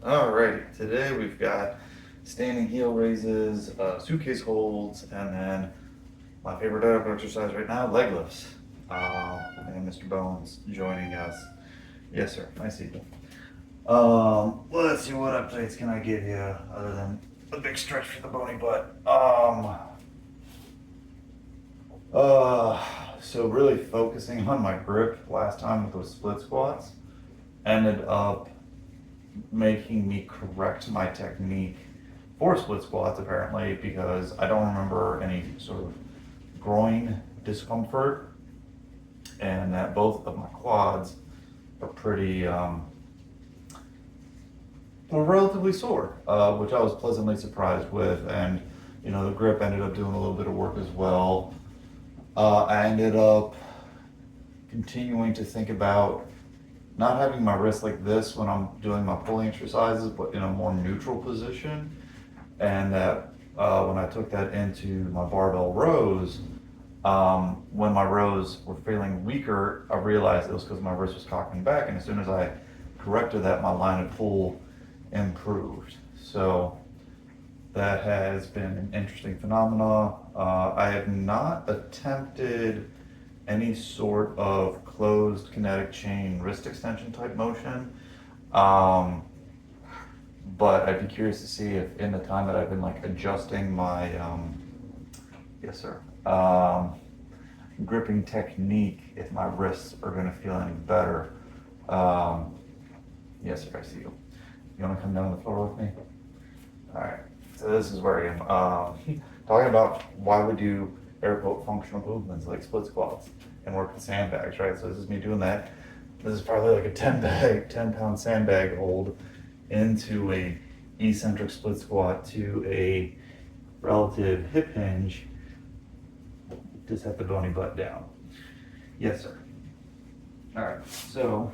Alrighty, today we've got standing heel raises, suitcase holds, and then my favorite exercise right now, leg lifts. And Mr. Bones joining us. Yes, sir. Nice evening. Let's see what updates can I give you other than a big stretch for the bony butt. So really focusing on my grip last time with those split squats ended up making me correct my technique for split squats apparently because I don't remember any sort of groin discomfort and that both of my quads are pretty were relatively sore, which I was pleasantly surprised with. And the grip ended up doing a little bit of work as well. I ended up continuing to think about not having my wrist like this when I'm doing my pulling exercises, but in a more neutral position. And that when I took that into my barbell rows, when my rows were feeling weaker, I realized it was because my wrist was cocking back. And as soon as I corrected that, my line of pull improved. So that has been an interesting phenomena. I have not attempted any sort of closed kinetic chain wrist extension type motion. Um, but I'd be curious to see if in the time that I've been like adjusting my, yes sir, gripping technique, if my wrists are gonna feel any better. Um, yes sir, I see you. You wanna come down to the floor with me? All right, so this is where I am. Talking about why we do air quote functional movements like split squats and work with sandbags, right? So this is me doing that. This is probably like a 10-pound sandbag hold into a eccentric split squat to a relative hip hinge. Just have the bony butt down. Yes, sir. All right, so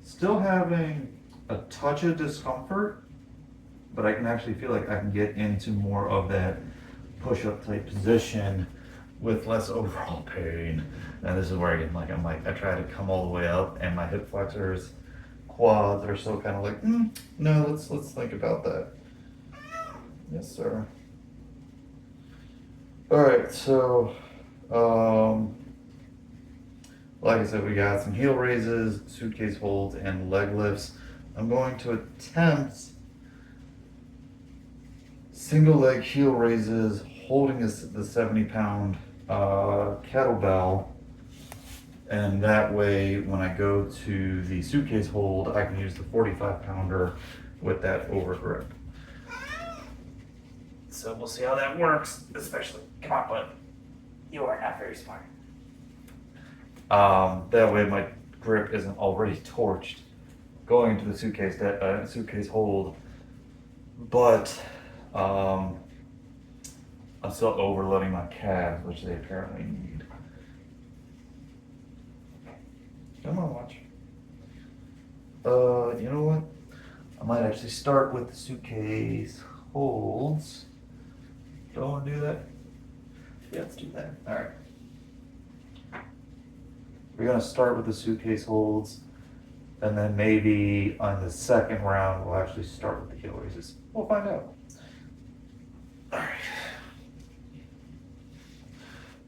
still having a touch of discomfort, but I can actually feel like I can get into more of that push-up type position with less overall pain. And this is where I get I try to come all the way up, and my hip flexors, quads are still kind of like, no, let's think about that. Yes, sir. All right, so like I said, we got some heel raises, suitcase holds, and leg lifts. I'm going to attempt single leg heel raises holding the 70-pound kettlebell. And that way, when I go to the suitcase hold, I can use the 45-pounder with that over grip. So we'll see how that works, especially, come on, bud. You are not very smart. That way my grip isn't already torched going into the suitcase hold, but I'm still overloading my calves, which they apparently need. Come on, watch. You know what? I might actually start with the suitcase holds. Don't want to do that? Yeah, let's do that. All right. We're gonna start with the suitcase holds, and then maybe on the second round we'll actually start with the heel raises. We'll find out. All right.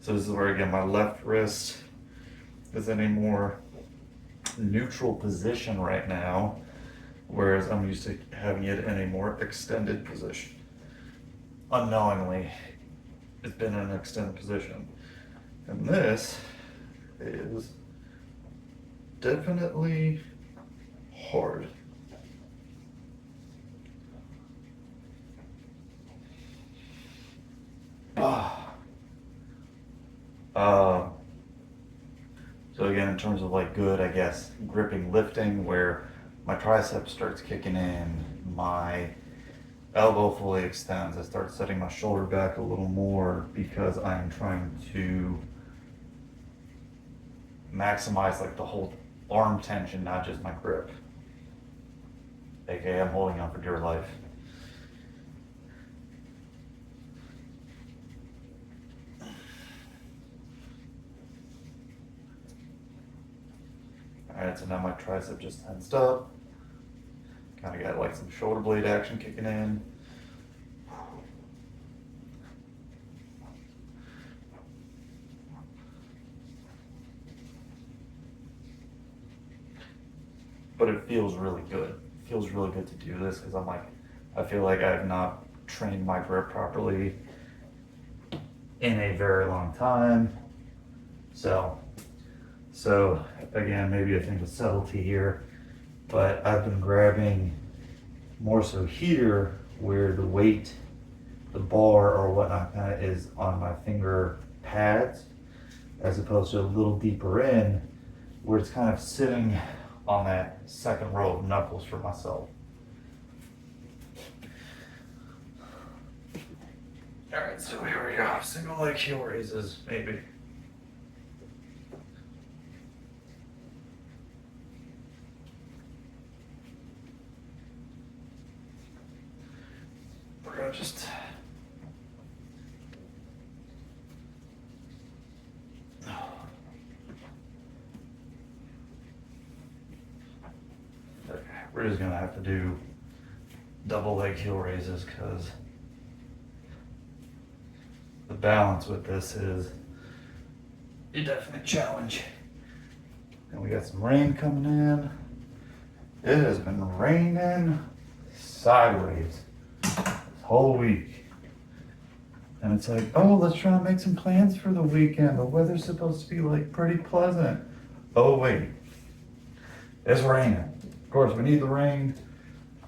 So this is where again my left wrist is in a more neutral position right now, whereas I'm used to having it in a more extended position. Unknowingly, it's been in an extended position. And this is definitely hard. Ah. So again, in terms of like good, I guess, gripping lifting, where my tricep starts kicking in, my elbow fully extends, I start setting my shoulder back a little more because I'm trying to maximize like the whole arm tension, not just my grip. AKA I'm holding on for dear life. Alright, so now my tricep just tensed up. Kind of got like some shoulder blade action kicking in. But it feels really good. It feels really good to do this because I feel like I have not trained my grip properly in a very long time. So again, maybe a thing of subtlety here, but I've been grabbing more so here where the weight, the bar or whatnot kind of is on my finger pads, as opposed to a little deeper in where it's kind of sitting on that second row of knuckles for myself. All right, so here we go. Single leg heel raises, maybe. We're gonna just we're just gonna have to do double leg heel raises because the balance with this is a definite challenge. And we got some rain coming in. It has been raining sideways this whole week. And it's like, oh, let's try and make some plans for the weekend. The weather's supposed to be like pretty pleasant. Oh wait, it's raining. Of course, we need the rain.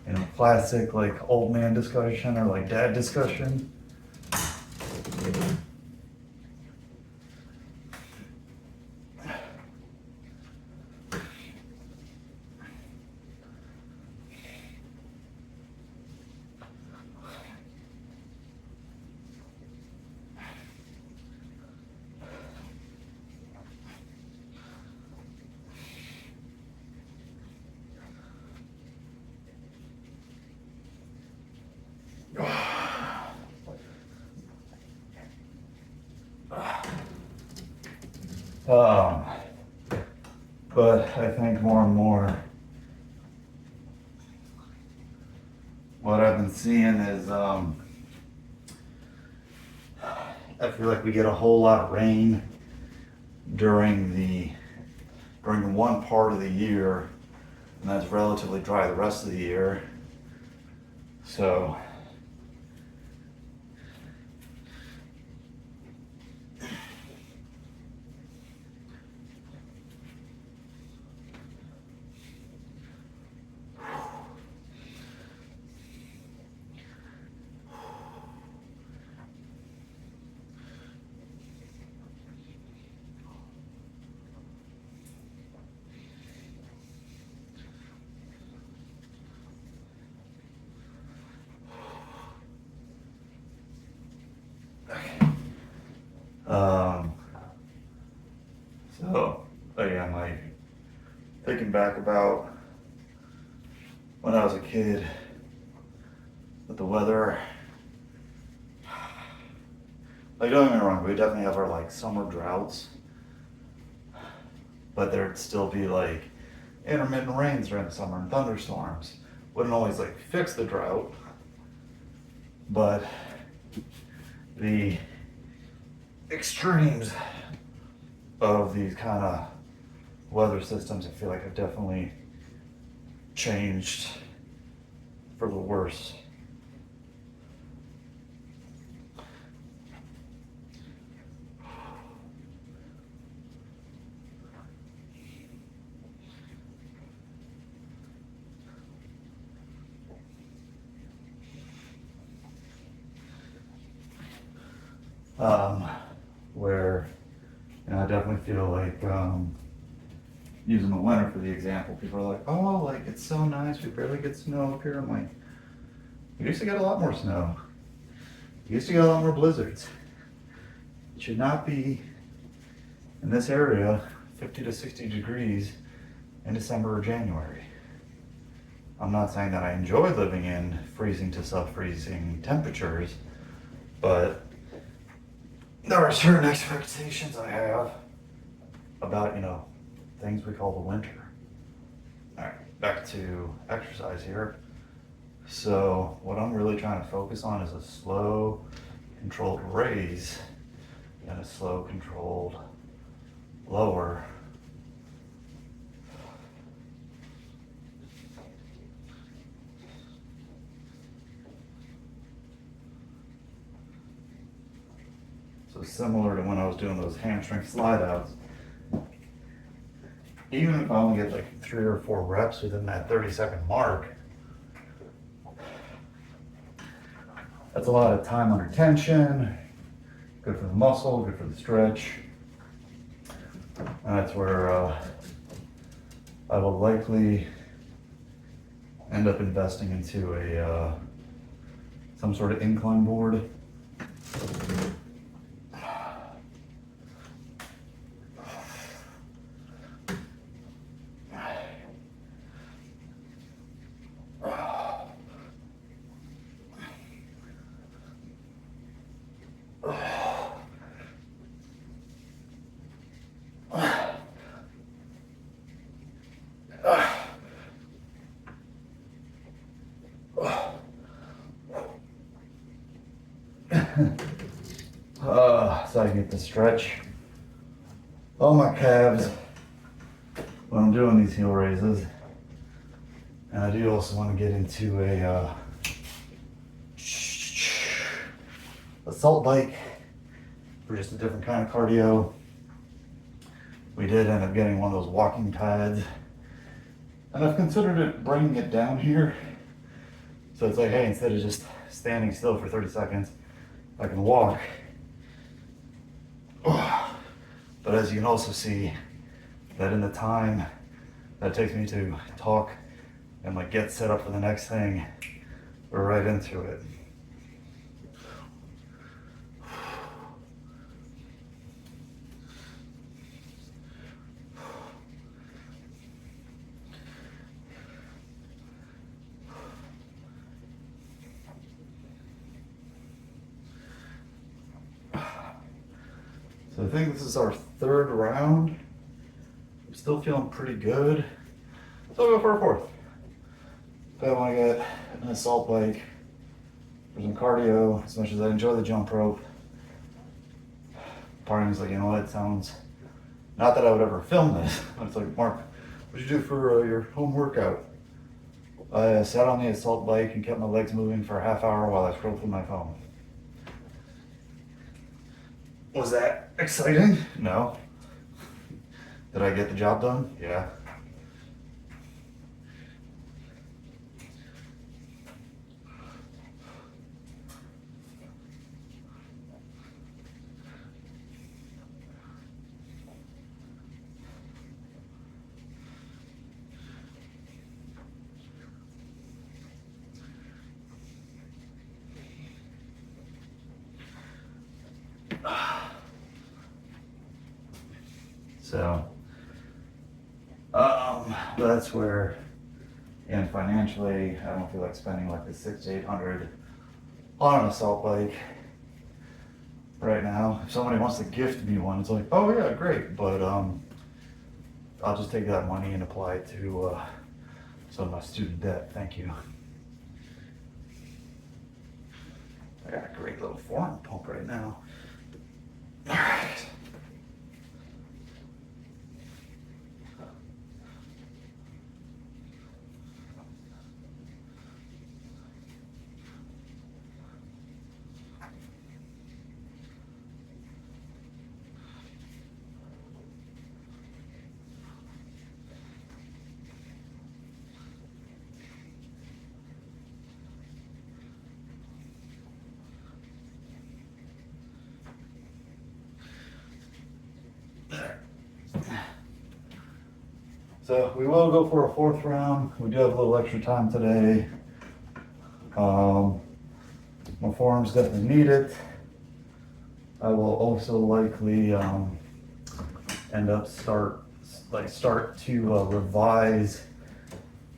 You know, classic like old man discussion or like dad discussion. But I think more and more what I've been seeing is I feel like we get a whole lot of rain during the one part of the year, and that's relatively dry the rest of the year. So again, like thinking back about when I was a kid with the weather, like don't get me wrong, we definitely have our like summer droughts, but there'd still be like intermittent rains during the summer and thunderstorms. Wouldn't always like fix the drought, but the extremes of these kind of weather systems, I feel like have definitely changed for the worse. Where, you know, I definitely feel like using the winter for the example, people are like, oh, like it's so nice, we barely get snow up here. I'm like, we used to get a lot more snow. We used to get a lot more blizzards. It should not be in this area 50 to 60 degrees in December or January. I'm not saying that I enjoy living in freezing to sub-freezing temperatures, but there are certain expectations I have about, you know, things we call the winter. All right, back to exercise here. So what I'm really trying to focus on is a slow, controlled raise and a slow, controlled lower. So similar to when I was doing those hamstring slide outs, even if I only get like 3 or 4 reps within that 30-second mark, that's a lot of time under tension, good for the muscle, good for the stretch. And that's where I will likely end up investing into a some sort of incline board. So I get the stretch on my calves when I'm doing these heel raises. And I do also want to get into a assault bike for just a different kind of cardio. We did end up getting one of those walking pads, and I've considered bringing it down here. So it's like, hey, instead of just standing still for 30 seconds, I can walk. But as you can also see, that in the time that it takes me to talk and like get set up for the next thing, we're right into it. So I think this is our 3rd round. I'm still feeling pretty good. So I'll go for a 4th. If I want to get an assault bike for some cardio, as much as I enjoy the jump rope, part of me is like, you know what, it sounds, not that I would ever film this, but it's like, Mark, what'd you do for your home workout? I sat on the assault bike and kept my legs moving for a half hour while I scrolled through my phone. Was that exciting? No. Did I get the job done? Yeah. So, that's where, and financially, I don't feel like spending like the $600 to $800 on an assault bike right now. If somebody wants to gift me one, it's like, oh yeah, great, but I'll just take that money and apply it to some of my student debt. Thank you. I got a great little forearm pump right now. All right. So we will go for a 4th round. We do have a little extra time today. My forearms definitely need it. I will also likely end up start to revise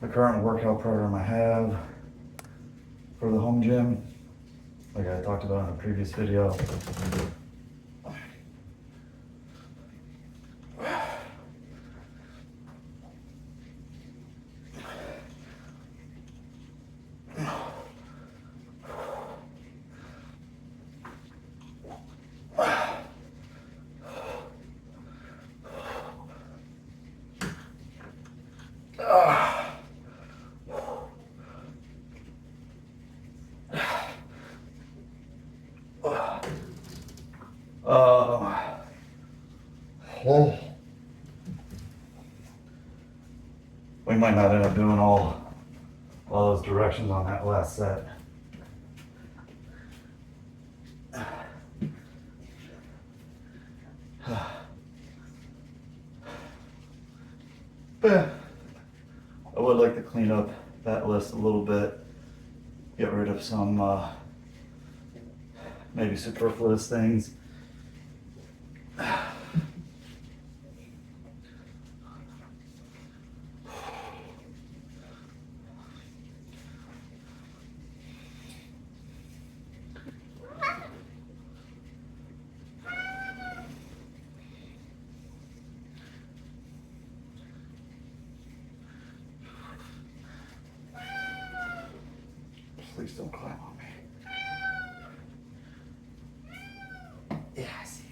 the current workout program I have for the home gym, like I talked about in a previous video. Ah. Oh. We might not end up doing all those directions on that last set. But I would like to clean up that list a little bit, get rid of some maybe superfluous things. Please don't climb on me. Yeah, I see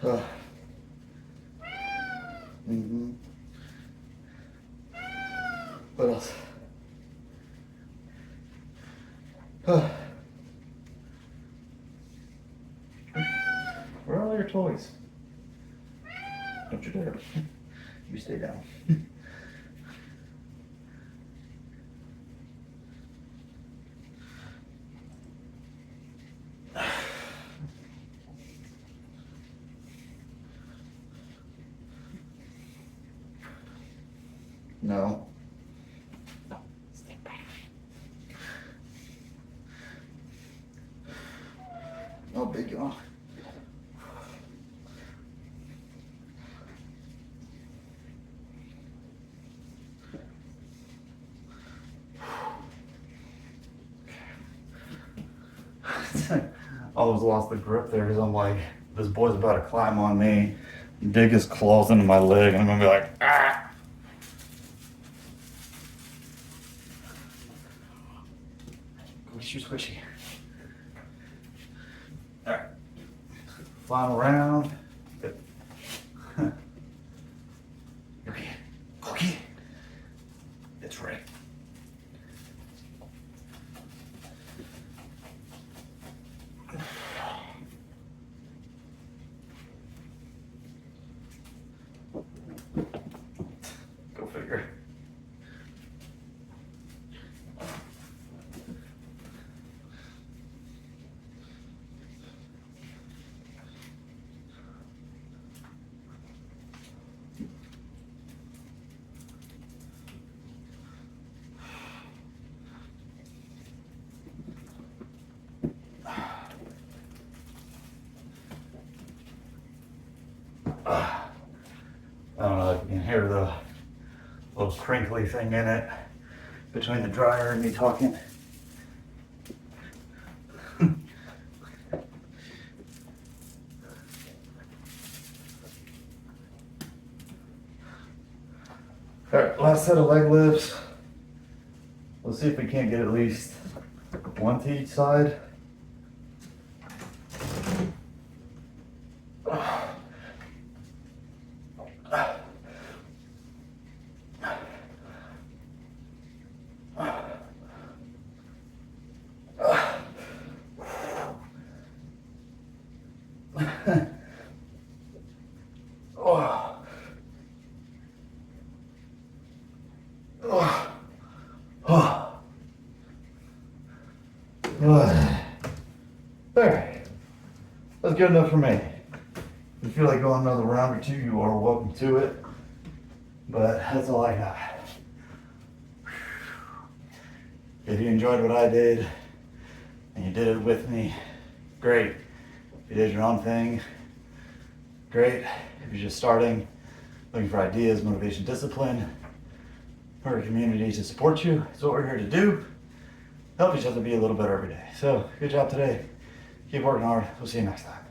you. Mm-hmm. What else? Where are all your toys? Don't you dare. You stay down. No. Stay back. No big yawn. I almost lost the grip there because I'm like, this boy's about to climb on me, dig his claws into my leg, and I'm gonna be like, ah! Squishy, squishy. All right, final round. Good. Okay, okay, it's ready. Go figure. I don't know if you can hear the little crinkly thing in it between the dryer and me talking. All right, last set of leg lifts. Let's see if we can't get at least one to each side. There. That's good enough for me. If you feel like going another round or two, you are welcome to it. But that's all I got. If you enjoyed what I did and you did it with me, great. If you did your own thing, great. If you're just starting, looking for ideas, motivation, discipline, or a community to support you, that's what we're here to do. Help each other be a little better every day. So, good job today. Keep working hard. We'll see you next time.